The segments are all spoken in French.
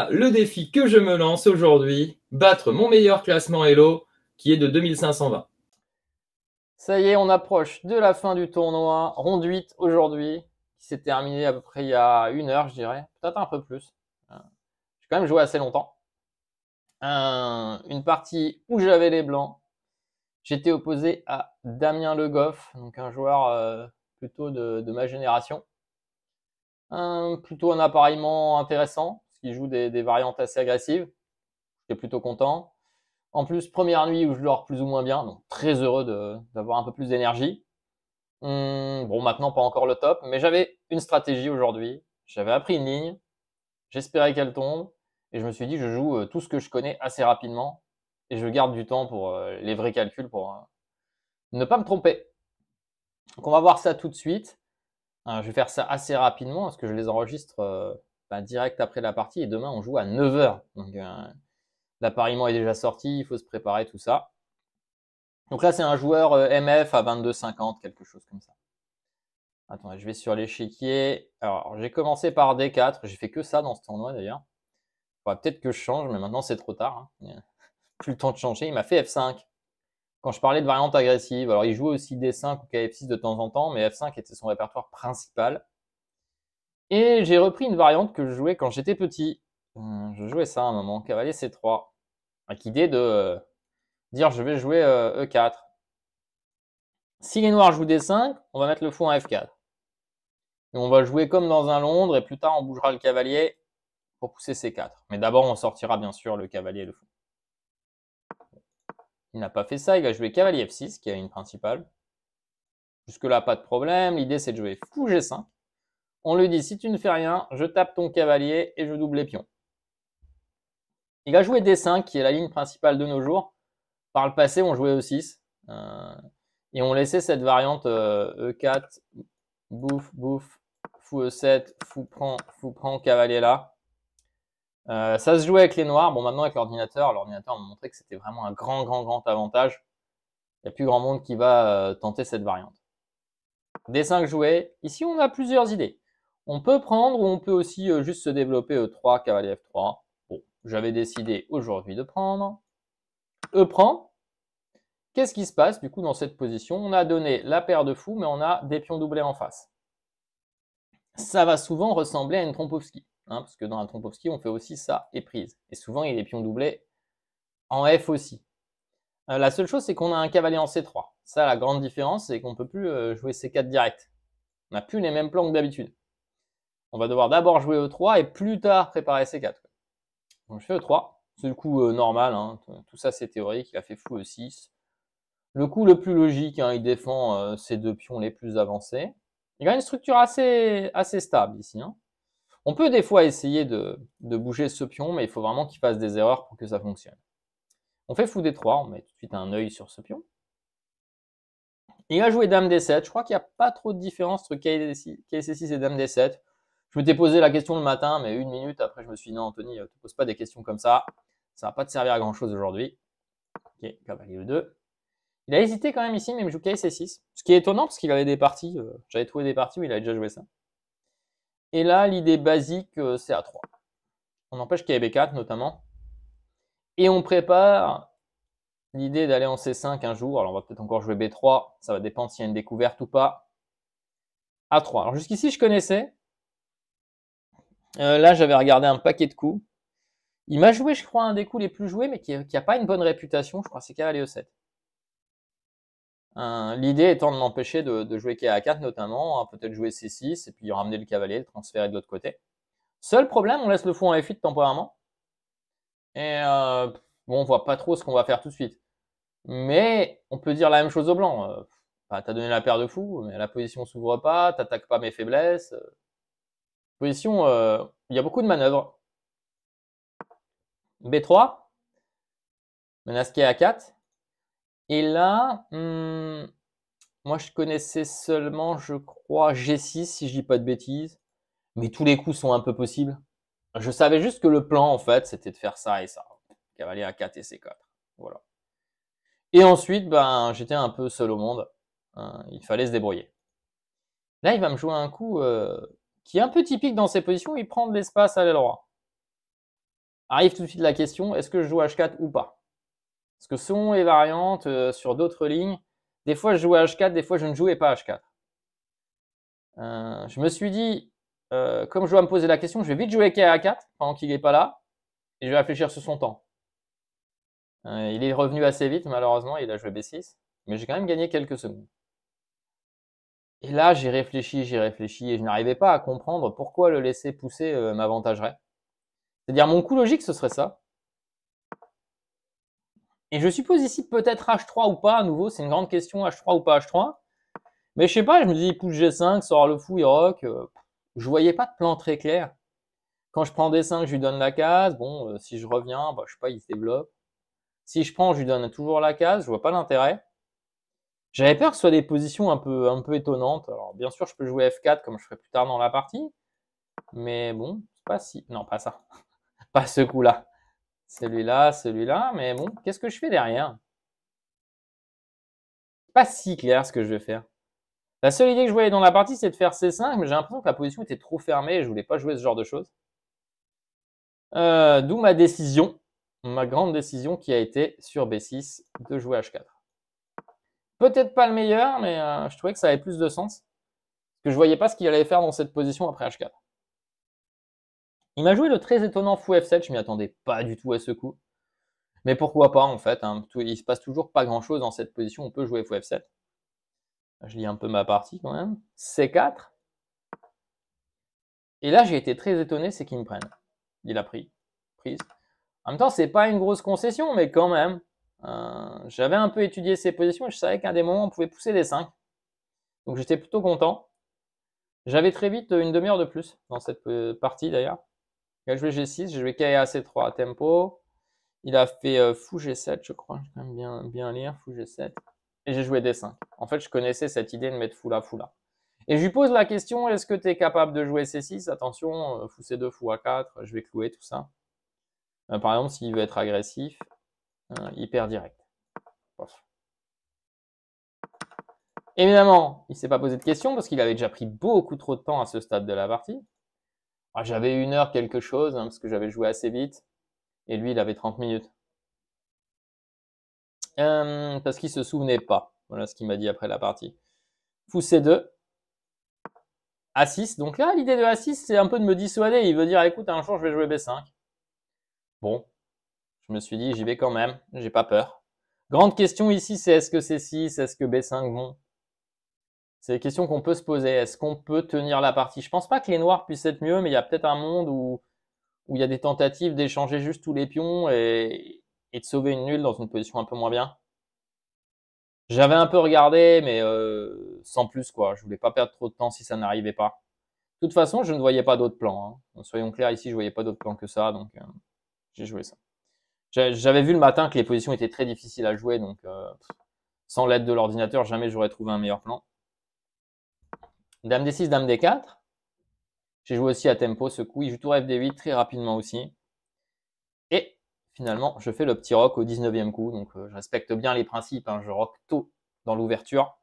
le défi que je me lance aujourd'hui, battre mon meilleur classement Elo, qui est de 2520. Ça y est, on approche de la fin du tournoi. Ronde 8 aujourd'hui, qui s'est terminé à peu près il y a 1 heure, je dirais. Peut-être un peu plus. J'ai quand même joué assez longtemps. Une partie où j'avais les blancs. J'étais opposé à Damien Le Goff, donc un joueur plutôt de ma génération. Plutôt un appareillement intéressant, parce qu'il joue des variantes assez agressives. J'étais plutôt content. En plus, première nuit où je dors plus ou moins bien, donc très heureux d'avoir un peu plus d'énergie. Bon, maintenant pas encore le top, mais j'avais une stratégie aujourd'hui. J'avais appris une ligne, j'espérais qu'elle tombe, et je me suis dit je joue tout ce que je connais assez rapidement, et je garde du temps pour les vrais calculs pour ne pas me tromper. Donc on va voir ça tout de suite. Je vais faire ça assez rapidement parce que je les enregistre direct après la partie, et demain on joue à 9 h. Donc l'appariement est déjà sorti, il faut se préparer, tout ça. Donc là c'est un joueur MF à 22,50, quelque chose comme ça. Attends, je vais sur l'échiquier. Alors, j'ai commencé par D4. J'ai fait que ça dans ce tournoi d'ailleurs. Faudrait peut-être que je change, mais maintenant c'est trop tard, hein. Il n'y a plus le temps de changer. Il m'a fait F5. Quand je parlais de variante agressive, alors il jouait aussi D5 ou KF6 de temps en temps, mais F5 était son répertoire principal. Et j'ai repris une variante que je jouais quand j'étais petit. Je jouais ça à un moment, cavalier C3. Avec l'idée de dire je vais jouer E4. Si les noirs jouent D5, on va mettre le fou en F4. Et on va jouer comme dans un Londres, et plus tard on bougera le cavalier pour pousser C4. Mais d'abord on sortira bien sûr le cavalier et le fou. Il n'a pas fait ça, il va jouer cavalier F6, qui a une principale. Jusque là pas de problème, l'idée c'est de jouer fou G5. On lui dit si tu ne fais rien, je tape ton cavalier et je double les pions. Il a joué D5, qui est la ligne principale de nos jours. Par le passé on jouait E6. Et on laissait cette variante E4, bouffe, bouffe, fou E7, fou prend, cavalier là. Ça se jouait avec les noirs. Bon, maintenant avec l'ordinateur m'a montré que c'était vraiment un grand avantage. Il n'y a plus grand monde qui va tenter cette variante. D5 joué. Ici, on a plusieurs idées. On peut prendre ou on peut aussi juste se développer E3, cavalier F3. Bon, j'avais décidé aujourd'hui de prendre. E prend. Qu'est-ce qui se passe du coup dans cette position? On a donné la paire de fous, mais on a des pions doublés en face. Ça va souvent ressembler à une Trompowsky, hein, parce que dans la Trompowsky, on fait aussi ça et prise. Et souvent, il y a des pions doublés en F aussi. La seule chose, c'est qu'on a un cavalier en C3. Ça, la grande différence, c'est qu'on ne peut plus jouer C4 direct. On n'a plus les mêmes plans que d'habitude. On va devoir d'abord jouer E3 et plus tard préparer C4. Donc je fais E3. C'est le coup normal, hein. Tout ça c'est théorique. Il a fait fou E6. Le coup le plus logique, hein, il défend ses deux pions les plus avancés. Il a une structure assez stable ici, hein. On peut des fois essayer de bouger ce pion, mais il faut vraiment qu'il fasse des erreurs pour que ça fonctionne. On fait fou D3, on met tout de suite un œil sur ce pion. Il a joué Dame D7. Je crois qu'il n'y a pas trop de différence entre KC6 et Dame D7. Je m'étais posé la question le matin, mais 1 minute après, je me suis dit non, Anthony, ne te pose pas des questions comme ça. Ça va pas te servir à grand chose aujourd'hui. Ok, cavalier E2. Il a hésité quand même ici, mais il joue KC6. Ce qui est étonnant parce qu'il avait des parties. J'avais trouvé des parties où il avait déjà joué ça. Et là, l'idée basique, c'est A3. On empêche qu'il y ait B4 notamment. Et on prépare l'idée d'aller en C5 un jour. Alors on va peut-être encore jouer B3. Ça va dépendre s'il y a une découverte ou pas. A3. Alors jusqu'ici, je connaissais. Là, j'avais regardé un paquet de coups. Il m'a joué, je crois, un des coups les plus joués, mais qui n'a pas une bonne réputation. Je crois que c'est cavalier E7. L'idée étant de m'empêcher de jouer KA4 notamment, peut-être jouer C6 et puis ramener le cavalier, le transférer de l'autre côté. Seul problème, on laisse le fou en F8 temporairement. Et bon, on voit pas trop ce qu'on va faire tout de suite. Mais on peut dire la même chose au blanc. T'as donné la paire de fous, mais la position s'ouvre pas, t'attaques pas mes faiblesses. Position, il y a beaucoup de manœuvres. B3, menace KA4. Et là, moi je connaissais seulement, je crois, G6 si je dis pas de bêtises. Mais tous les coups sont un peu possibles. Je savais juste que le plan, en fait, c'était de faire ça et ça. Cavalier A4 et C4. Voilà. Et ensuite, ben, j'étais un peu seul au monde. Il fallait se débrouiller. Là, il va me jouer un coup qui est un peu typique dans ses positions. Il prend de l'espace à l'aile droit. Arrive tout de suite la question, est-ce que je joue H4 ou pas? Parce que selon les variantes, sur d'autres lignes, des fois je jouais H4, des fois je ne jouais pas H4. Je me suis dit, comme je dois me poser la question, je vais vite jouer KA4 pendant qu'il n'est pas là, et je vais réfléchir sur son temps. Il est revenu assez vite, malheureusement, il a joué B6, mais j'ai quand même gagné quelques secondes. Et là, j'ai réfléchi, et je n'arrivais pas à comprendre pourquoi le laisser pousser m'avantagerait. C'est-à-dire, mon coup logique, ce serait ça. Et je suppose ici peut-être H3 ou pas, à nouveau, c'est une grande question, H3 ou pas H3. Mais je sais pas, je me dis, il pousse G5, sort le fou, il rock. Je voyais pas de plan très clair. Quand je prends D5, je lui donne la case. Bon, si je reviens, bah, je sais pas, il se développe. Si je prends, je lui donne toujours la case, je vois pas l'intérêt. J'avais peur que ce soit des positions un peu étonnantes. Alors, bien sûr, je peux jouer F4 comme je ferai plus tard dans la partie. Mais bon, c'est pas si... Non, pas ça. Pas ce coup-là. Celui-là. Mais bon, qu'est-ce que je fais derrière? Pas si clair ce que je vais faire. La seule idée que je voyais dans la partie, c'est de faire C5, mais j'ai l'impression que la position était trop fermée et je voulais pas jouer ce genre de choses. D'où ma décision, ma grande décision qui a été sur B6 de jouer H4. Peut-être pas le meilleur, mais je trouvais que ça avait plus de sens. Parce que je voyais pas ce qu'il allait faire dans cette position après H4. Il m'a joué le très étonnant fou F7, je m'y attendais pas du tout à ce coup. Mais pourquoi pas en fait, hein. Il se passe toujours pas grand chose dans cette position, on peut jouer fou F7. Je lis un peu ma partie quand même. C4. Et là j'ai été très étonné, c'est qu'il me prenne. Il a prise. En même temps, c'est pas une grosse concession, mais quand même. J'avais un peu étudié ses positions et je savais qu'à des moments on pouvait pousser des 5. Donc j'étais plutôt content. J'avais très vite une demi-heure de plus dans cette partie d'ailleurs. Il a joué G6, j'ai joué KA C3 à tempo. Il a fait fou G7, je crois. Je vais quand même bien lire, fou G7. Et j'ai joué D5. En fait, je connaissais cette idée de mettre fou là. Et je lui pose la question, est-ce que tu es capable de jouer C6? Attention, fou C2, fou A4, je vais clouer tout ça. Par exemple, s'il veut être agressif, hyper direct. Pof. Évidemment, il ne s'est pas posé de questions parce qu'il avait déjà pris beaucoup trop de temps à ce stade de la partie. J'avais 1 heure quelque chose, hein, parce que j'avais joué assez vite. Et lui, il avait 30 minutes. Parce qu'il se souvenait pas. Voilà ce qu'il m'a dit après la partie. Fou C2. A6. Donc là, l'idée de A6, c'est un peu de me dissuader. Il veut dire, écoute, un jour, je vais jouer B5. Bon. Je me suis dit, j'y vais quand même. J'ai pas peur. Grande question ici, c'est est-ce que C6, est-ce que B5, bon. C'est des questions qu'on peut se poser. Est-ce qu'on peut tenir la partie? Je pense pas que les noirs puissent être mieux, mais il y a peut-être un monde où il y a des tentatives d'échanger juste tous les pions et de sauver une nulle dans une position un peu moins bien. J'avais un peu regardé, mais sans plus, quoi. Je voulais pas perdre trop de temps si ça n'arrivait pas. De toute façon, je ne voyais pas d'autres plans, hein. Soyons clairs, ici, je voyais pas d'autres plans que ça, donc j'ai joué ça. J'avais vu le matin que les positions étaient très difficiles à jouer, donc sans l'aide de l'ordinateur, jamais j'aurais trouvé un meilleur plan. Dame D6, Dame D4. J'ai joué aussi à tempo ce coup. Il joue tour FD8 très rapidement aussi. Et finalement, je fais le petit rock au 19e coup. Donc, je respecte bien les principes, hein. Je rock tôt dans l'ouverture.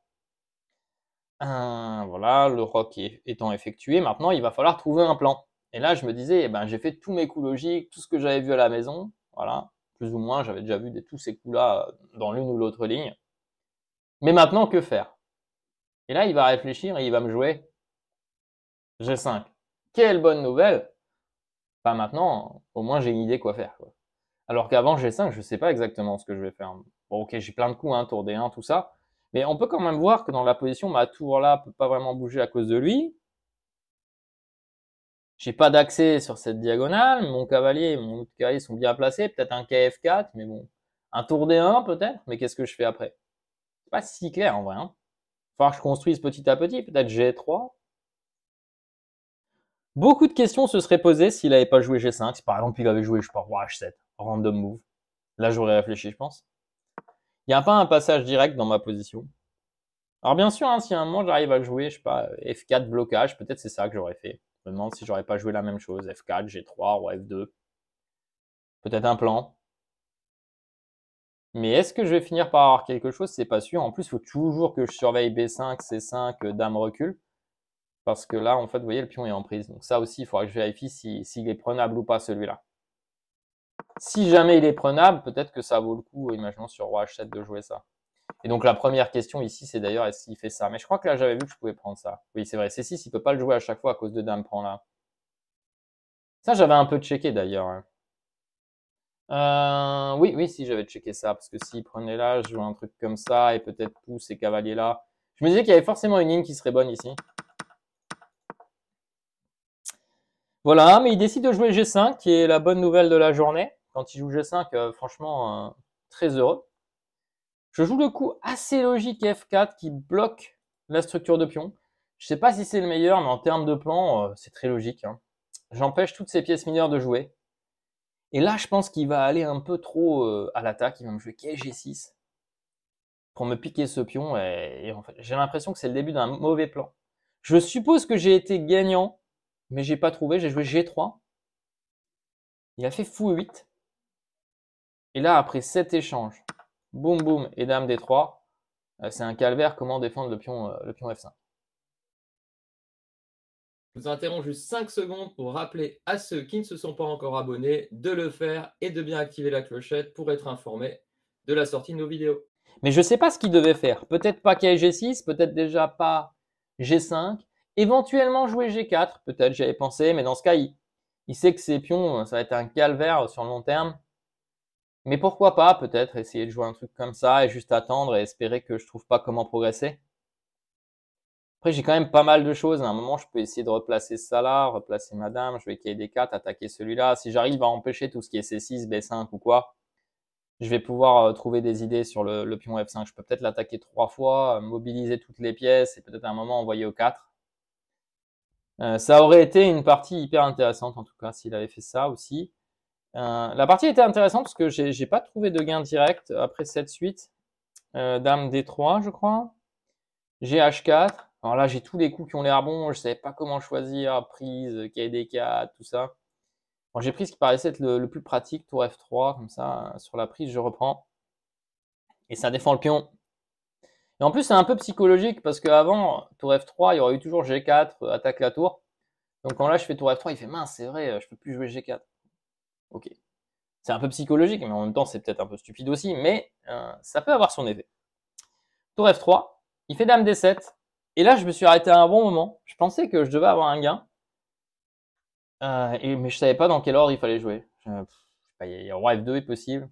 Voilà, le rock étant effectué. Maintenant, il va falloir trouver un plan. Et là, je me disais, eh ben, j'ai fait tous mes coups logiques, tout ce que j'avais vu à la maison. Voilà, plus ou moins, j'avais déjà vu tous ces coups-là dans l'une ou l'autre ligne. Mais maintenant, que faire? Et là, il va réfléchir et il va me jouer G5. Quelle bonne nouvelle! Pas maintenant, au moins j'ai une idée quoi faire, quoi. Alors qu'avant G5, je sais pas exactement ce que je vais faire. Bon, ok, j'ai plein de coups, hein, tour D1, tout ça. Mais on peut quand même voir que dans la position, ma tour là peut pas vraiment bouger à cause de lui. J'ai pas d'accès sur cette diagonale. Mon cavalier et mon autre cavalier sont bien placés. Peut-être un KF4, mais bon. Un tour D1 peut-être, mais qu'est-ce que je fais après? C'est pas si clair en vrai, hein. Il va falloir que je construise petit à petit. Peut-être G3. Beaucoup de questions se seraient posées s'il n'avait pas joué G5. Si par exemple il avait joué, je sais pas, roi H7, random move. Là, j'aurais réfléchi, je pense. Il n'y a pas un passage direct dans ma position. Alors bien sûr, hein, si à un moment j'arrive à jouer, je sais pas, F4 blocage, peut-être c'est ça que j'aurais fait. Je me demande si j'aurais pas joué la même chose. F4, G3, roi F2. Peut-être un plan. Mais est-ce que je vais finir par avoir quelque chose? C'est pas sûr. En plus, il faut toujours que je surveille B5, C5, dame recul. Parce que là, en fait, vous voyez, le pion est en prise. Donc ça aussi, il faudra que je vérifie s'il est prenable ou pas celui-là. Si jamais il est prenable, peut-être que ça vaut le coup, imaginons sur roi H7, de jouer ça. Et donc la première question ici, c'est d'ailleurs est-ce qu'il fait ça. Mais je crois que là, j'avais vu que je pouvais prendre ça. Oui, c'est vrai, C6, il peut pas le jouer à chaque fois à cause de dame prend là. Ça, j'avais un peu checké d'ailleurs. Hein. Oui, si j'avais checké ça, parce que s'il prenait là, je joue un truc comme ça, et peut-être pouce et cavalier là. Je me disais qu'il y avait forcément une ligne qui serait bonne ici. Voilà, mais il décide de jouer G5, qui est la bonne nouvelle de la journée. Quand il joue G5, franchement, très heureux. Je joue le coup assez logique F4 qui bloque la structure de pion. Je sais pas si c'est le meilleur, mais en termes de plan, c'est très logique. Hein. J'empêche toutes ces pièces mineures de jouer. Et là, je pense qu'il va aller un peu trop à l'attaque. Il va me jouer G6 pour me piquer ce pion. Et en fait, j'ai l'impression que c'est le début d'un mauvais plan. Je suppose que j'ai été gagnant, mais j'ai pas trouvé. J'ai joué G3. Il a fait fou 8. Et là, après 7 échanges, boum boum et dame D3, c'est un calvaire comment défendre le pion F5. Je vous interromps juste 5 secondes pour rappeler à ceux qui ne se sont pas encore abonnés de le faire et de bien activer la clochette pour être informés de la sortie de nos vidéos. Mais je ne sais pas ce qu'il devait faire. Peut-être pas G6, peut-être déjà pas G5. Éventuellement jouer G4, peut-être j'y avais pensé, mais dans ce cas, il sait que ses pions, ça va être un calvaire sur le long terme. Mais pourquoi pas, peut-être, essayer de jouer un truc comme ça et juste attendre et espérer que je trouve pas comment progresser. Après, j'ai quand même pas mal de choses. À un moment, je peux essayer de replacer ça là, replacer ma dame, je vais KD4, attaquer celui-là. Si j'arrive à empêcher tout ce qui est C6, B5 ou quoi, je vais pouvoir trouver des idées sur le pion F5. Je peux peut-être l'attaquer 3 fois, mobiliser toutes les pièces et peut-être à un moment envoyer au 4. Ça aurait été une partie hyper intéressante en tout cas s'il avait fait ça aussi. La partie était intéressante parce que j'ai pas trouvé de gain direct après cette suite. Dame D3 je crois. GH4. Alors là j'ai tous les coups qui ont l'air bons, je savais pas comment choisir, prise, KD4, tout ça. Bon, j'ai pris ce qui paraissait être le plus pratique, tour F3, comme ça, sur la prise je reprends. Et ça défend le pion. Et en plus, c'est un peu psychologique parce qu'avant, tour F3, il y aurait eu toujours G4, attaque la tour. Donc quand là, je fais tour F3, il fait mince, c'est vrai, je peux plus jouer G4. Ok. C'est un peu psychologique, mais en même temps, c'est peut-être un peu stupide aussi, mais ça peut avoir son effet. Tour F3, il fait dame D7. Et là, je me suis arrêté à un bon moment. Je pensais que je devais avoir un gain. Mais je savais pas dans quel ordre il fallait jouer. Il y a roi F2 est possible.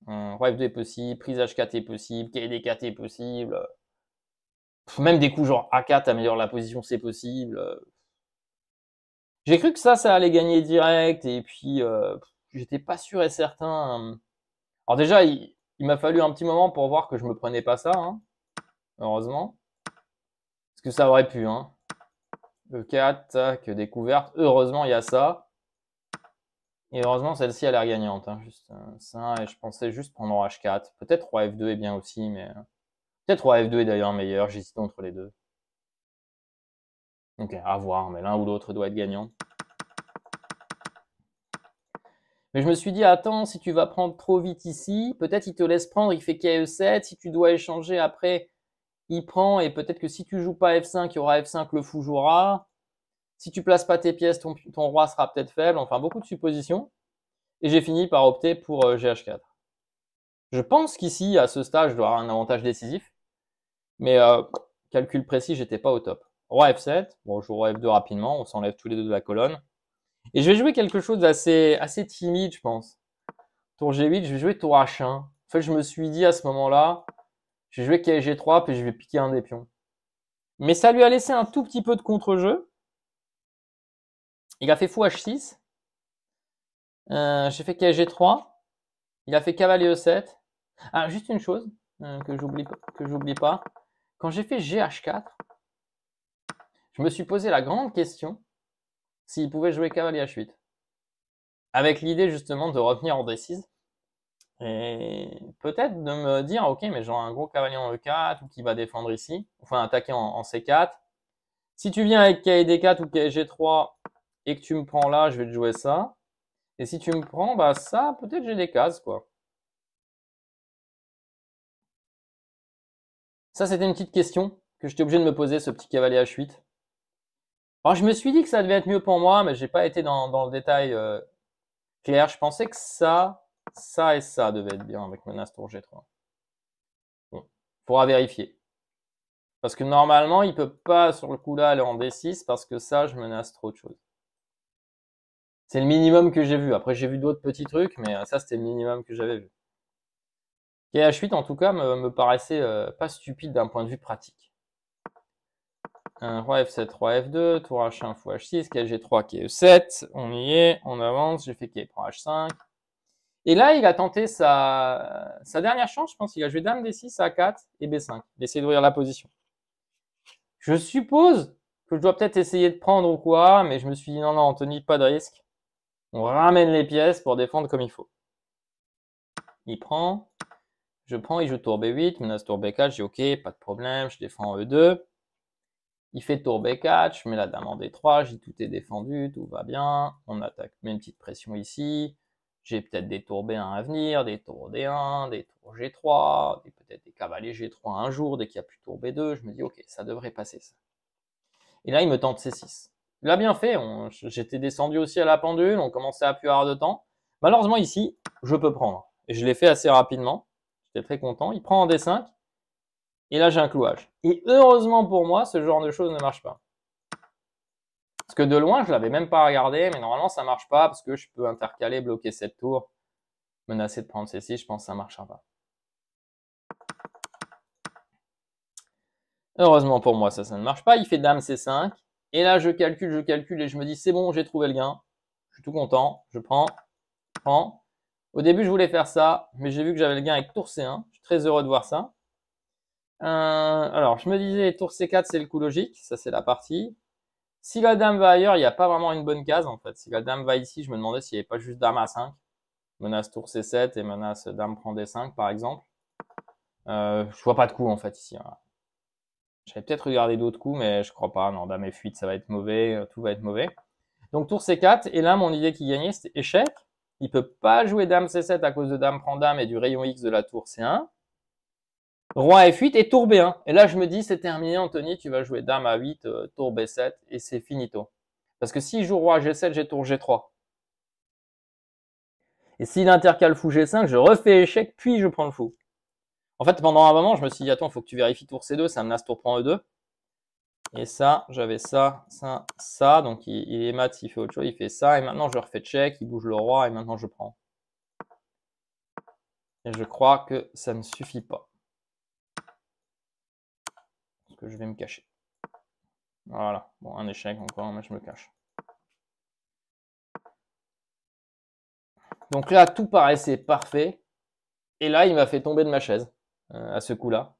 Roi F2 est possible, prise H4 est possible, KD4 est possible. Même des coups genre A4 améliore la position, c'est possible. J'ai cru que ça allait gagner direct, et puis j'étais pas sûr et certain. Alors déjà, il m'a fallu un petit moment pour voir que je me prenais pas ça, hein, heureusement. Parce que ça aurait pu, hein. E4, tac, découverte. Heureusement, il y a ça. Et heureusement, celle-ci a l'air gagnante. Hein, juste ça, et je pensais juste prendre H4. Peut-être roi F2 est bien aussi, mais peut-être roi F2 est d'ailleurs meilleur. J'hésite entre les deux. Ok, à voir, mais l'un ou l'autre doit être gagnant. Mais je me suis dit, attends, si tu vas prendre trop vite ici, peut-être il te laisse prendre, il fait KE7. Si tu dois échanger après, il prend, et peut-être que si tu joues pas F5, il y aura F5, le fou jouera. Si tu places pas tes pièces, ton roi sera peut-être faible. Enfin, beaucoup de suppositions. Et j'ai fini par opter pour GH4. Je pense qu'ici, à ce stade, je dois avoir un avantage décisif. Mais calcul précis, j'étais pas au top. Roi F7, bon, je joue roi F2 rapidement, on s'enlève tous les deux de la colonne. Et je vais jouer quelque chose d'assez timide, je pense. Tour G8, je vais jouer tour H1. En fait, je me suis dit à ce moment-là, je vais jouer G3, puis je vais piquer un des pions. Mais ça lui a laissé un tout petit peu de contre-jeu. Il a fait fou H6. J'ai fait G3. Il a fait cavalier E7. Ah, juste une chose que j'oublie pas. Quand j'ai fait GH4, je me suis posé la grande question s'il pouvait jouer cavalier H8. Avec l'idée justement de revenir en D6. Et peut-être de me dire, ok, mais genre un gros cavalier en E4 ou qui va défendre ici, enfin attaquer en C4. Si tu viens avec KD4 ou KG3 et que tu me prends là, je vais te jouer ça. Et si tu me prends, bah ça, peut-être j'ai des cases, quoi. Ça, c'était une petite question que j'étais obligé de me poser, ce petit cavalier H8. Alors, je me suis dit que ça devait être mieux pour moi, mais j'ai pas été dans le détail Claire, je pensais que ça et ça devaient être bien avec menace tour G3. Bon, faudra vérifier. Parce que normalement, il peut pas sur le coup là aller en D6 parce que ça, je menace trop de choses. C'est le minimum que j'ai vu. Après, j'ai vu d'autres petits trucs, mais ça, c'était le minimum que j'avais vu. Et H8, en tout cas, me paraissait pas stupide d'un point de vue pratique. Roi F7, Roi F2, tour H1, fou H6, KG3, qui est E7. On y est, on avance. J'ai fait qu'il prend H5. Et là, il a tenté sa dernière chance, je pense. Il a joué Dame D6, A4 et B5. Il essaie d'ouvrir la position. Je suppose que je dois peut-être essayer de prendre ou quoi, mais je me suis dit non, non, Anthony, pas de risque. On ramène les pièces pour défendre comme il faut. Il prend, je prends, il joue tour B8, menace tour B4, je dis ok, pas de problème, je défends en E2. Il fait tour B4, je mets la dame en D3, je dis tout est défendu, tout va bien. On attaque, met une petite pression ici. J'ai peut-être des tours B1 à venir, des tours D1, des tours G3, peut-être des cavaliers G3 un jour, dès qu'il n'y a plus tour B2, je me dis ok, ça devrait passer ça. Et là, il me tente C6. Il a bien fait, j'étais descendu aussi à la pendule, on commençait à plus avoir de temps. Malheureusement ici, je peux prendre. Et je l'ai fait assez rapidement, j'étais très content. Il prend en D5, et là j'ai un clouage. Et heureusement pour moi, ce genre de choses ne marche pas. Parce que de loin, je l'avais même pas regardé, mais normalement ça marche pas, parce que je peux intercaler, bloquer cette tour, menacer de prendre C6, je pense que ça marchera pas. Heureusement pour moi, ça ne marche pas. Il fait dame C5. Et là, je calcule et je me dis, c'est bon, j'ai trouvé le gain. Je suis tout content. Je prends. Au début, je voulais faire ça, mais j'ai vu que j'avais le gain avec tour C1. Je suis très heureux de voir ça. Alors, je me disais, tour C4, c'est le coup logique. Ça, c'est la partie. Si la dame va ailleurs, il n'y a pas vraiment une bonne case, en fait. Si la dame va ici, je me demandais s'il n'y avait pas juste dame A5. Menace tour C7 et menace dame prend D5, par exemple. Je vois pas de coup, en fait, ici. Voilà. J'avais peut-être regardé d'autres coups, mais je crois pas. Non, dame F8, ça va être mauvais. Tout va être mauvais. Donc, tour C4. Et là, mon idée qui gagnait, c'était échec. Il peut pas jouer dame C7 à cause de dame prend dame et du rayon X de la tour C1. Roi F8 et tour B1. Et là, je me dis, c'est terminé, Anthony, tu vas jouer dame A8, tour B7 et c'est finito. Parce que s'il joue roi G7, j'ai tour G3. Et s'il intercale fou G5, je refais échec, puis je prends le fou. En fait, pendant un moment, je me suis dit, attends, faut que tu vérifies tour C2, ça menace tour prend E2. Et ça, j'avais ça, ça, ça. Donc, il est mat s'il fait autre chose, il fait ça. Et maintenant, je refais check, il bouge le roi et maintenant, je prends. Et je crois que ça ne suffit pas. Parce que je vais me cacher. Voilà. Bon, un échec encore, mais je me cache. Donc là, tout paraissait parfait. Et là, il m'a fait tomber de ma chaise à ce coup-là.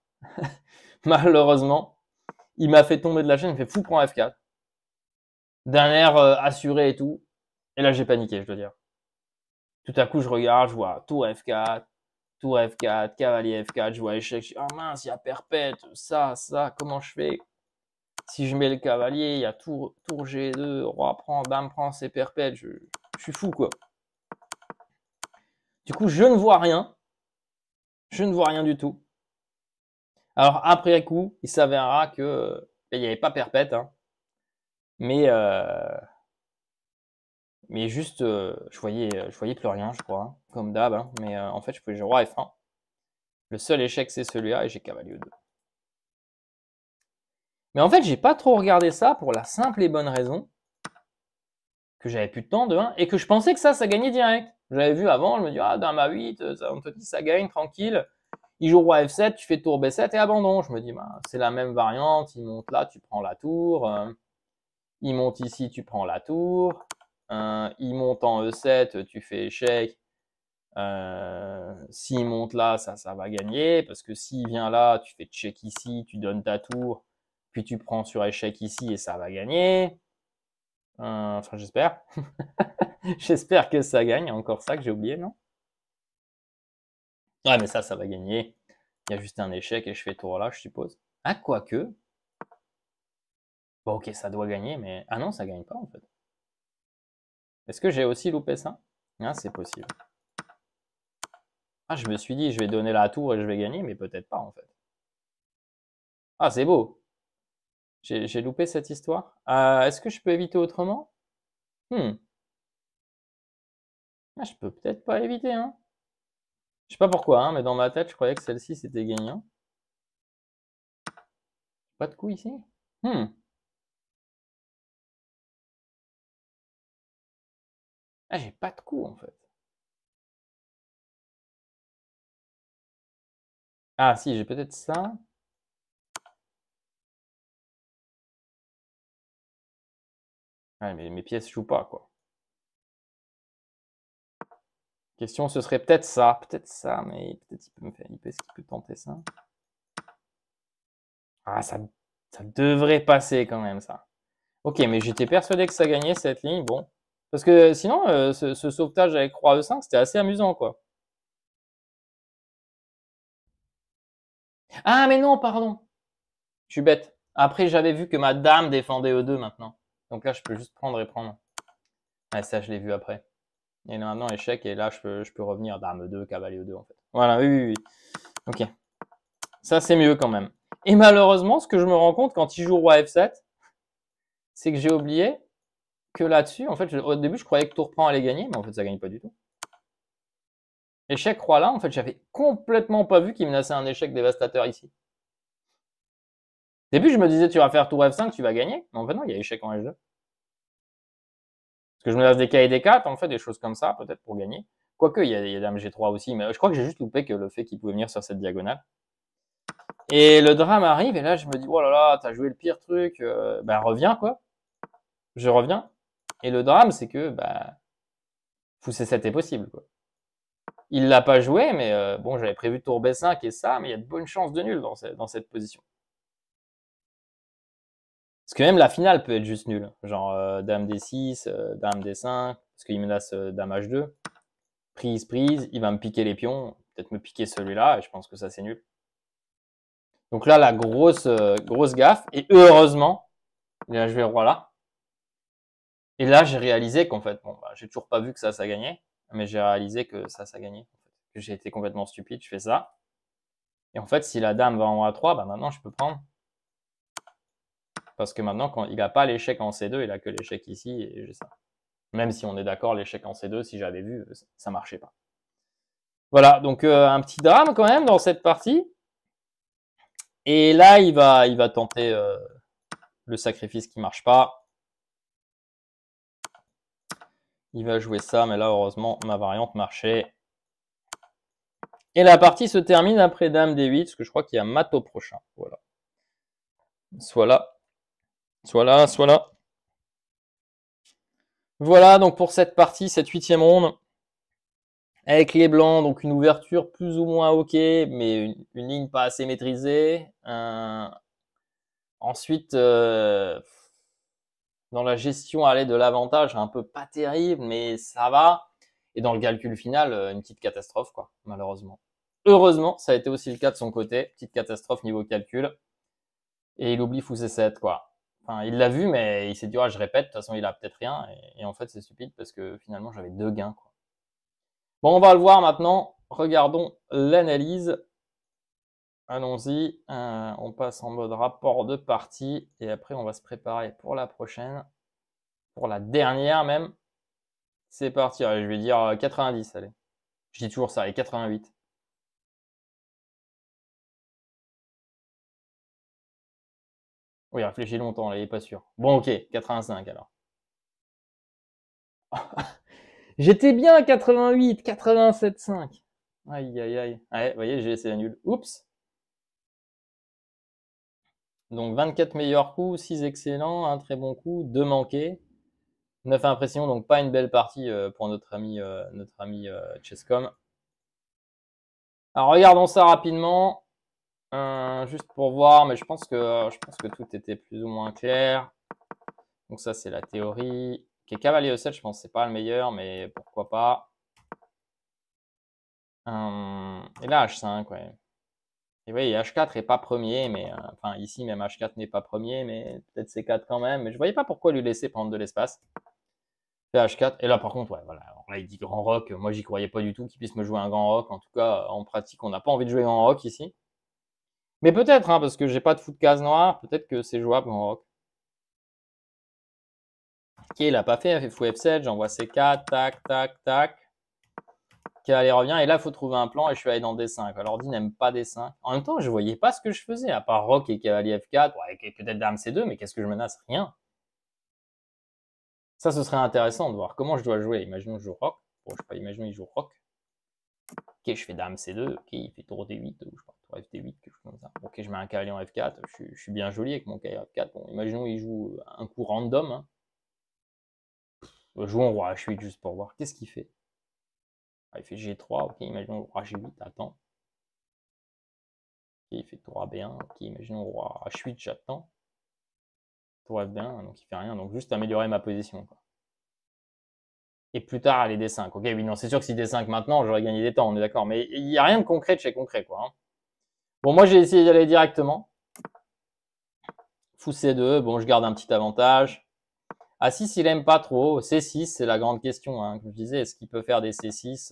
Malheureusement, il m'a fait tomber de la chaise, il me fait fou, prends F4. D'un air assuré et tout. Et là, j'ai paniqué, je dois dire. Tout à coup, je regarde, je vois tour F4, cavalier F4, je vois échec. Je dis, ah mince, il y a perpète, ça, comment je fais? Si je mets le cavalier, il y a tour G2, roi prend, dame prend, c'est perpète. Je suis fou, quoi. Du coup, je ne vois rien. Je ne vois rien du tout. Alors, après coup, il s'avérera que il n'y avait pas perpète, hein, mais juste, je voyais plus rien, je crois, hein, comme d'hab, hein, mais en fait, je pouvais jouer roi F1. Le seul échec, c'est celui-là, et j'ai cavalier E2. Mais en fait, j'ai pas trop regardé ça pour la simple et bonne raison que j'avais plus de temps de 1 et que je pensais que ça gagnait direct. J'avais vu avant, je me dis, ah, dame A8, on te dit, ça gagne, tranquille. Il joue roi F7, tu fais tour B7 et abandon. Je me dis, bah, c'est la même variante, il monte là, tu prends la tour. Il monte ici, tu prends la tour. Il monte en E7, tu fais échec. S'il monte là, ça va gagner. Parce que s'il vient là, tu fais check ici, tu donnes ta tour. Puis tu prends sur échec ici et ça va gagner. Enfin, j'espère. J'espère que ça gagne. Encore ça que j'ai oublié, non? Ouais, mais ça va gagner. Il y a juste un échec et je fais tour là, je suppose. Ah, quoique. Bon, ok, ça doit gagner, mais... Ah non, ça gagne pas, en fait. Est-ce que j'ai aussi loupé ça? Ah, c'est possible. Ah, je me suis dit, je vais donner la tour et je vais gagner, mais peut-être pas, en fait. Ah, c'est beau. J'ai loupé cette histoire. Est-ce que je peux éviter autrement? Ah, je peux peut-être pas éviter, hein. Je sais pas pourquoi, hein, mais dans ma tête, je croyais que celle-ci, c'était gagnant. Pas de coup ici? Ah, j'ai pas de coup, en fait. Ah, si, j'ai peut-être ça. Ouais, mais mes pièces jouent pas, quoi. Question, ce serait peut-être ça, mais peut-être est-ce qu'il peut tenter ça? Ah, ça devrait passer quand même, ça. Ok, mais j'étais persuadé que ça gagnait cette ligne, bon. Parce que sinon, ce sauvetage avec Roi E5, c'était assez amusant, quoi. Ah, mais non, pardon. Je suis bête. Après, j'avais vu que ma dame défendait E2 maintenant. Donc là, je peux juste prendre et prendre. Ouais, ça, je l'ai vu après. Et là, maintenant, échec, et là, je peux revenir dame E2, cavalier E2, en fait. Voilà, oui, oui, oui. Ok. Ça, c'est mieux quand même. Et malheureusement, ce que je me rends compte quand il joue Roi F7, c'est que j'ai oublié que là-dessus, en fait, au début, je croyais que tour prend allait gagner, mais en fait, ça gagne pas du tout. Échec Roi là, en fait, j'avais complètement pas vu qu'il menaçait un échec dévastateur ici. Au début, je me disais, tu vas faire tour F5, tu vas gagner. Mais en fait, non, il y a échec en H2. Parce que je menace des K et des 4, en fait, des choses comme ça, peut-être pour gagner. Quoique, il y a dame G3 aussi, mais je crois que j'ai juste loupé que le fait qu'il pouvait venir sur cette diagonale. Et le drame arrive, et là, je me dis, oh là là, t'as joué le pire truc, ben reviens, quoi. Je reviens. Et le drame, c'est que, bah, fou C7 est possible, quoi. Il l'a pas joué, mais bon, j'avais prévu tour B5 et ça, mais il y a de bonnes chances de nul dans cette position. Parce que même la finale peut être juste nulle. Genre dame D6, dame D5, parce qu'il menace dame H2. Prise, il va me piquer les pions, peut-être me piquer celui-là, et je pense que ça c'est nul. Donc là, la grosse gaffe, et heureusement, là, je vais roi là. Et là, j'ai réalisé qu'en fait, bon, bah, j'ai toujours pas vu que ça gagnait, mais j'ai réalisé que ça gagnait. En fait. Que j'ai été complètement stupide, je fais ça. Et en fait, si la dame va en A3, bah maintenant je peux prendre. Parce que maintenant, quand il n'a pas l'échec en C2, il a que l'échec ici, et j'ai ça. Même si on est d'accord, l'échec en C2, si j'avais vu, ça marchait pas. Voilà, donc un petit drame quand même dans cette partie. Et là, il va tenter le sacrifice qui marche pas. Il va jouer ça, mais là, heureusement, ma variante marchait. Et la partie se termine après dame D8, parce que je crois qu'il y a mat au prochain. Voilà. Soit là, soit là, soit là. Voilà, donc pour cette partie, cette 8e ronde, avec les blancs, donc une ouverture plus ou moins ok, mais une ligne pas assez maîtrisée. Ensuite, dans la gestion aller de l'avantage, un peu pas terrible, mais ça va. Et dans le calcul final, une petite catastrophe, quoi, malheureusement. Heureusement, ça a été aussi le cas de son côté. Petite catastrophe niveau calcul. Et il oublie fou C7, quoi. Enfin, il l'a vu, mais il s'est dit, ah, je répète, de toute façon, il a peut-être rien. Et en fait, c'est stupide parce que finalement, j'avais 2 gains, quoi. Bon, on va le voir maintenant. Regardons l'analyse. Allons-y. On passe en mode rapport de partie. Et après, on va se préparer pour la prochaine. Pour la dernière même. C'est parti. Allez, je vais dire 90, allez. Je dis toujours ça, allez, 88. Oui, réfléchis longtemps, là, il est pas sûr. Bon, ok, 85 alors. J'étais bien à 88, 87,5. Aïe, aïe, aïe. Ouais, vous voyez, j'ai essayé nul. Oups. Donc 24 meilleurs coups, 6 excellents, un très bon coup, 2 manqués, 9 impressions, donc pas une belle partie pour notre ami Chesscom. Alors regardons ça rapidement, juste pour voir, mais je pense que tout était plus ou moins clair. Donc ça c'est la théorie. Ok, cavalier E7, je pense que c'est pas le meilleur, mais pourquoi pas. Et là H5, ouais. Et oui, H4 est pas premier, mais enfin ici même H4 n'est pas premier, mais peut-être C4 quand même. Mais je voyais pas pourquoi lui laisser prendre de l'espace. H4. Et là par contre, ouais, voilà. Alors là il dit grand rock. Moi j'y croyais pas du tout qu'il puisse me jouer un grand rock. En tout cas, en pratique, on n'a pas envie de jouer grand rock ici. Mais peut-être, hein, parce que j'ai pas de fou de case noire. Peut-être que c'est jouable grand rock. Ok, il a pas fait fou F7. J'envoie C4, tac, tac, tac. cavalier revient, et là, il faut trouver un plan, et je suis allé dans D5. Alors, l'ordi n'aime pas D5. En même temps, je voyais pas ce que je faisais, à part roc et cavalier F4, ouais, et peut-être dame C2, mais qu'est-ce que je menace? Rien. Ça, ce serait intéressant de voir comment je dois jouer. Imaginons que je joue roc. Bon, je sais pas, imaginons qu'il joue roc. Ok, je fais dame C2, ok, il fait tour D8, ou je sais pas, tour FD8, quelque chose comme ça. Ok, je mets un cavalier en F4, je suis bien joli avec mon cavalier F4. Bon, imaginons qu'il joue un coup random, hein. Jouons roi H8 juste pour voir. Qu'est-ce qu'il fait? Ah, il fait G3, ok, imaginons roi G8, attends. Ok, il fait tour AB1, ok, imaginons roi H8, j'attends. Tour FB1, donc il fait rien, donc juste améliorer ma position, quoi. Et plus tard, aller D5. Ok, oui, non, c'est sûr que si D5 maintenant, j'aurais gagné des temps, on est d'accord. Mais il n'y a rien de concret de chez concret, quoi. Hein. Bon, moi, j'ai essayé d'y aller directement. Fou C2, bon, je garde un petit avantage. A6, il aime pas trop. C6, c'est la grande question. Hein. Comme je disais, est-ce qu'il peut faire des C6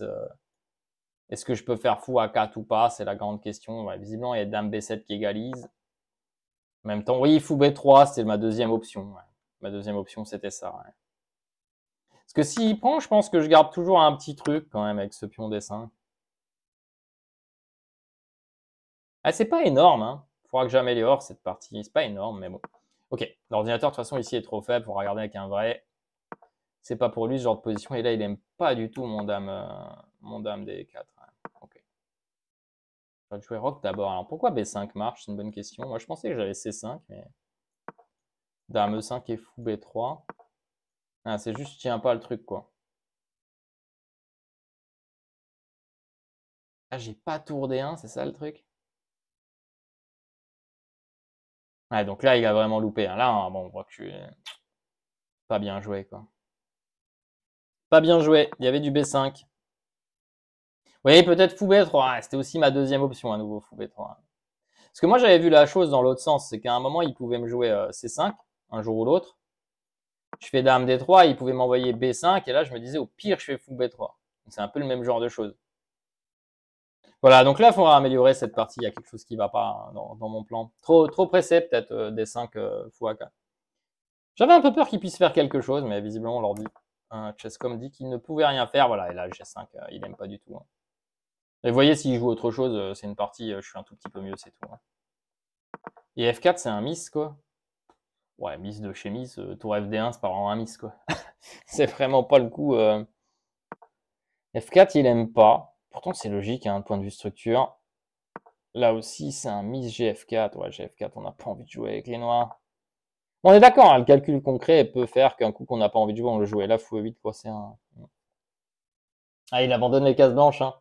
Est-ce que je peux faire fou A4 ou pas? C'est la grande question. Ouais, visiblement, il y a dame B7 qui égalise. En même temps, oui, fou B3, c'était ma deuxième option. Ouais. Ma deuxième option, c'était ça. Ouais. Parce que s'il prend, je pense que je garde toujours un petit truc quand même avec ce pion D5. Ah, c'est pas énorme, hein. Faudra que j'améliore cette partie. C'est pas énorme, mais bon. Ok, l'ordinateur, de toute façon, ici est trop faible. Faut regarder avec un vrai. C'est pas pour lui ce genre de position. Et là, il aime pas du tout mon dame D4. Hein. Ok. Je vais jouer roc d'abord. Alors, pourquoi B5 marche? C'est une bonne question. Moi, je pensais que j'avais C5, mais... Dame E5 et fou B3. Ah, c'est juste, je tiens pas le truc, quoi. Ah, j'ai pas tour D1, c'est ça le truc? Ouais, donc là, il a vraiment loupé. Hein. Là, bon, on voit que je suis pas bien joué, quoi. Pas bien joué. Il y avait du B5. Oui, peut-être fou B3. C'était aussi ma deuxième option, à nouveau, fou B3. Parce que moi, j'avais vu la chose dans l'autre sens. C'est qu'à un moment, il pouvait me jouer C5, un jour ou l'autre. Je fais dame D3, il pouvait m'envoyer B5. Et là, je me disais, au pire, je fais fou B3. C'est un peu le même genre de chose. Voilà, donc là, il faudra améliorer cette partie. Il y a quelque chose qui va pas hein, dans mon plan. Trop pressé, peut-être, D5 fou A4. J'avais un peu peur qu'il puisse faire quelque chose, mais visiblement, on leur dit. Chesscom dit qu'il ne pouvait rien faire. Voilà, et là, G5, il aime pas du tout. Hein. Et vous voyez, s'il joue autre chose, c'est une partie, je suis un tout petit peu mieux, c'est tout. Hein. Et F4, c'est un miss, quoi. Ouais, miss de chez miss, tour FD1, c'est pas vraiment un miss, quoi. C'est vraiment pas le coup. F4, il aime pas. Pourtant, c'est logique, hein, point de vue structure. Là aussi, c'est un miss GF4. Ouais, GF4, on n'a pas envie de jouer avec les noirs. On est d'accord, hein, le calcul concret peut faire qu'un coup qu'on n'a pas envie de jouer, on le jouait. Là, fou 8 quoi, c'est un... Ah, il abandonne les cases blanches, hein.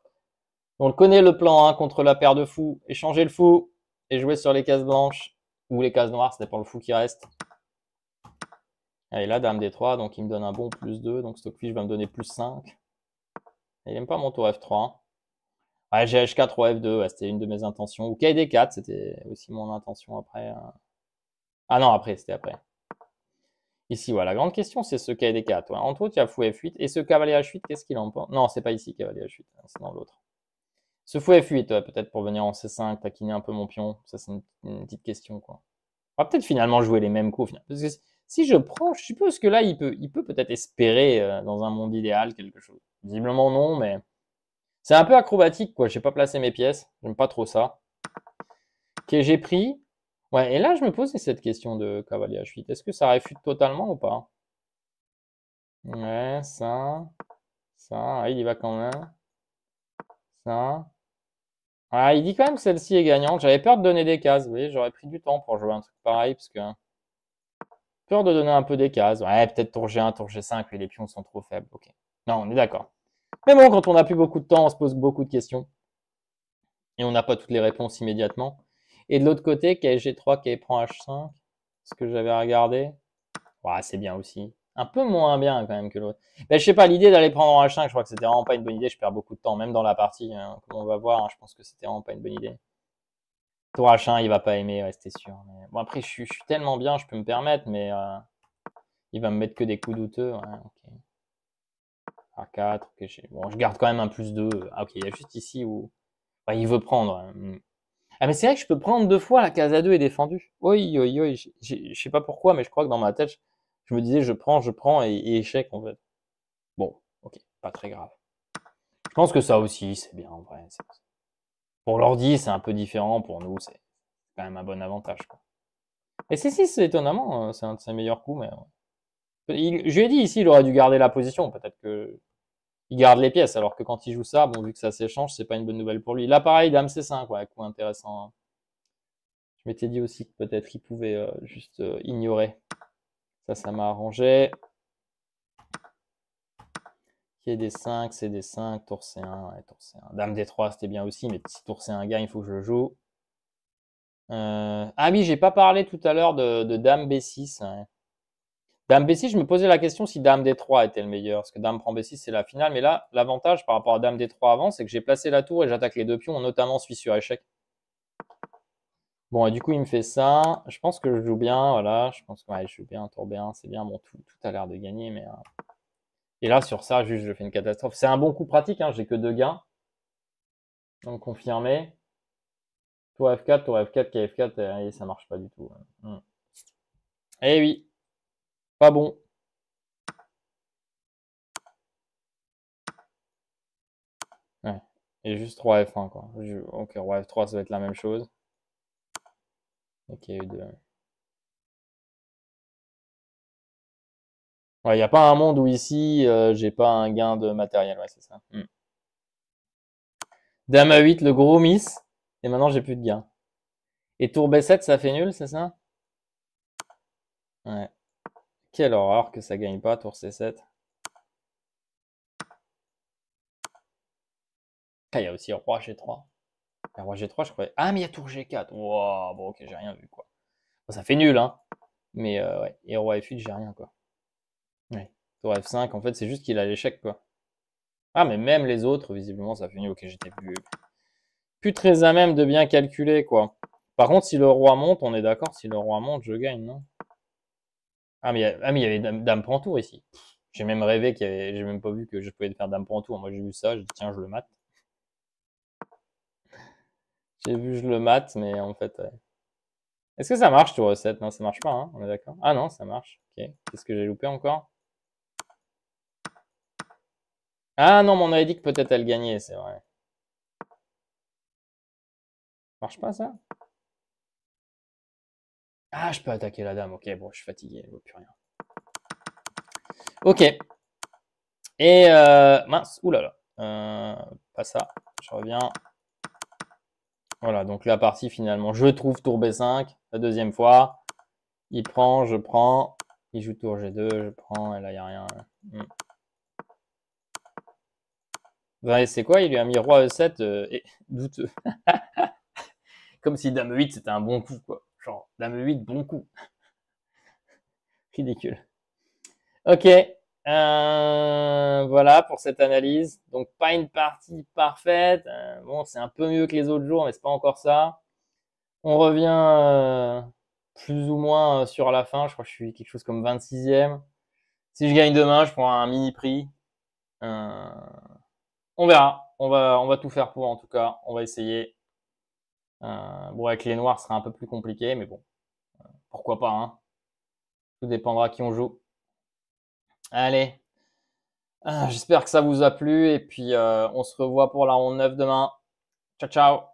On le connaît le plan, hein, contre la paire de fous. Échanger le fou et jouer sur les cases blanches ou les cases noires, ça dépend le fou qui reste. Allez, là, dame D3, donc il me donne un bon plus 2, donc Stockfish va me donner plus 5. Et il n'aime pas mon tour F3. Ouais, j'ai H4 ou F2, ouais, c'était une de mes intentions. Ou KD4, c'était aussi mon intention après. Ah non, après, c'était après. Ici, voilà, la grande question, c'est ce KD4. Ouais. Entre autres, il y a fou F8. Et ce cavalier H8, qu'est-ce qu'il en pense? Non, c'est pas ici, cavalier H8, c'est dans l'autre. Ce fou F8, peut-être pour venir en C5, taquiner un peu mon pion. Ça, c'est une petite question, quoi. On va peut-être finalement jouer les mêmes coups. Parce que si je prends, je suppose que là, il peut peut-être espérer, dans un monde idéal, quelque chose. Visiblement non, mais c'est un peu acrobatique, quoi. J'ai pas placé mes pièces. J'aime pas trop ça. Ok, j'ai pris. Ouais, et là, je me posais cette question de cavalier H8. Est-ce que ça réfute totalement ou pas? Ouais, ça. Ça. Ah, il y va quand même. Ça. Ah, il dit quand même que celle-ci est gagnante. J'avais peur de donner des cases. Vous voyez, j'aurais pris du temps pour jouer un truc pareil, parce que... Peur de donner un peu des cases. Ouais, peut-être tour G1, tour G5, mais les pions sont trop faibles. Ok. Non, on est d'accord. Mais bon, quand on n'a plus beaucoup de temps, on se pose beaucoup de questions. Et on n'a pas toutes les réponses immédiatement. Et de l'autre côté, KSG3 qui prend H5, ce que j'avais regardé, ouais, c'est bien aussi. Un peu moins bien quand même que l'autre. Ben, je sais pas, l'idée d'aller prendre en H5, je crois que c'était vraiment pas une bonne idée. Je perds beaucoup de temps, même dans la partie. Hein, comme on va voir, hein, je pense que c'était vraiment pas une bonne idée. Tour H1, il va pas aimer, ouais, c'était sûr. Mais... Bon, après, je suis tellement bien, je peux me permettre, mais il va me mettre que des coups douteux. Ouais, ok. A4, ok. Bon, je garde quand même un plus 2. Ah, ok, il y a juste ici où enfin, il veut prendre. Ah, mais c'est vrai que je peux prendre 2 fois, la case A2 est défendue. Oui, oui, oui. Je sais pas pourquoi, mais je crois que dans ma tête, je me disais je prends et échec en fait. Bon, ok, pas très grave. Je pense que ça aussi, c'est bien en vrai. Pour l'ordi, c'est un peu différent. Pour nous, c'est quand même un bon avantage, quoi. Et c'est étonnamment, c'est un de ses meilleurs coups, mais je lui ai dit ici, il aurait dû garder la position. Peut-être que il garde les pièces, alors que quand il joue ça, bon, vu que ça s'échange, c'est pas une bonne nouvelle pour lui. Là, pareil, Dame C5, ouais, coup intéressant, hein. Je m'étais dit aussi que peut-être il pouvait juste ignorer. Ça m'a arrangé. Qui est des 5, c'est des 5, tour C1, ouais, tour C1. Dame D3, c'était bien aussi, mais si tour C1 gagne, il faut que je le joue. Ah oui, j'ai pas parlé tout à l'heure de Dame B6. Ouais. Dame B6, je me posais la question si Dame D3 était le meilleur, parce que Dame prend B6, c'est la finale. Mais là, l'avantage par rapport à Dame D3 avant, c'est que j'ai placé la tour et j'attaque les deux pions, notamment celui sur échec. Bon, et du coup, il me fait ça. Je pense que je joue bien, voilà. Je pense que ouais, je joue bien, tour B1, c'est bien. Bon, tout a l'air de gagner, mais... Et là, sur ça, juste, je fais une catastrophe. C'est un bon coup pratique, hein, j'ai que 2 gains. Donc, confirmé. Tour F4, tour F4, KF4, et ça marche pas du tout. Eh oui, pas bon. Ouais. Et juste roi F1, quoi. Ok, roi F3, ça va être la même chose. Ok, E2. Ouais, y a pas un monde où ici, j'ai pas un gain de matériel, ouais, c'est ça. Dame A8, le gros miss. Et maintenant, j'ai plus de gain. Et tour B7, ça fait nul, c'est ça? Ouais. Quelle horreur que ça gagne pas, tour C7. Ah, il y a aussi roi G3. Roi G3, je croyais. Ah, mais il y a tour G4. Wow, bon, ok, j'ai rien vu, quoi. Bon, ça fait nul, hein. Mais ouais. Et roi F8, j'ai rien, quoi. Ouais. Tour F5, en fait, c'est juste qu'il a l'échec, quoi. Ah, mais même les autres, visiblement, ça fait nul. Ok, j'étais plus très à même de bien calculer, quoi. Par contre, si le roi monte, on est d'accord, si le roi monte, je gagne, non? Ah, mais il y avait dame prend tour ici. J'ai même rêvé qu'il y avait. J'ai même pas vu que je pouvais faire dame prend tour. Moi, j'ai vu ça, j'ai dit, tiens, je le mate. J'ai vu, je le mate, mais en fait. Est-ce que ça marche, tour E7? Non, ça marche pas, hein, on est d'accord. Ah non, ça marche. Ok. Qu'est-ce que j'ai loupé encore? Ah non, mais on avait dit que peut-être elle gagnait, c'est vrai. Marche pas, ça? Ah, je peux attaquer la dame. Ok, bon, je suis fatigué, je vois plus rien. Ok. Et mince, oulala. Pas ça. Je reviens. Voilà, donc la partie finalement, je trouve tour B5, la deuxième fois. Il prend, je prends. Il joue tour G2, je prends, et là, il n'y a rien. Ouais, c'est quoi? Il lui a mis roi E7 et douteux. Comme si dame E8 c'était un bon coup, quoi. Genre, dame E8, bon coup. Ridicule. Ok. Voilà pour cette analyse. Donc, pas une partie parfaite. Bon, c'est un peu mieux que les autres jours, mais c'est pas encore ça. On revient plus ou moins sur la fin. Je crois que je suis quelque chose comme 26e. Si je gagne demain, je prends un mini prix. On verra. On va tout faire pour, en tout cas. On va essayer. Bon, avec les noirs, ce sera un peu plus compliqué, mais bon, pourquoi pas, hein. Tout dépendra qui on joue. Allez. J'espère que ça vous a plu, et puis on se revoit pour la ronde 9 demain. Ciao, ciao.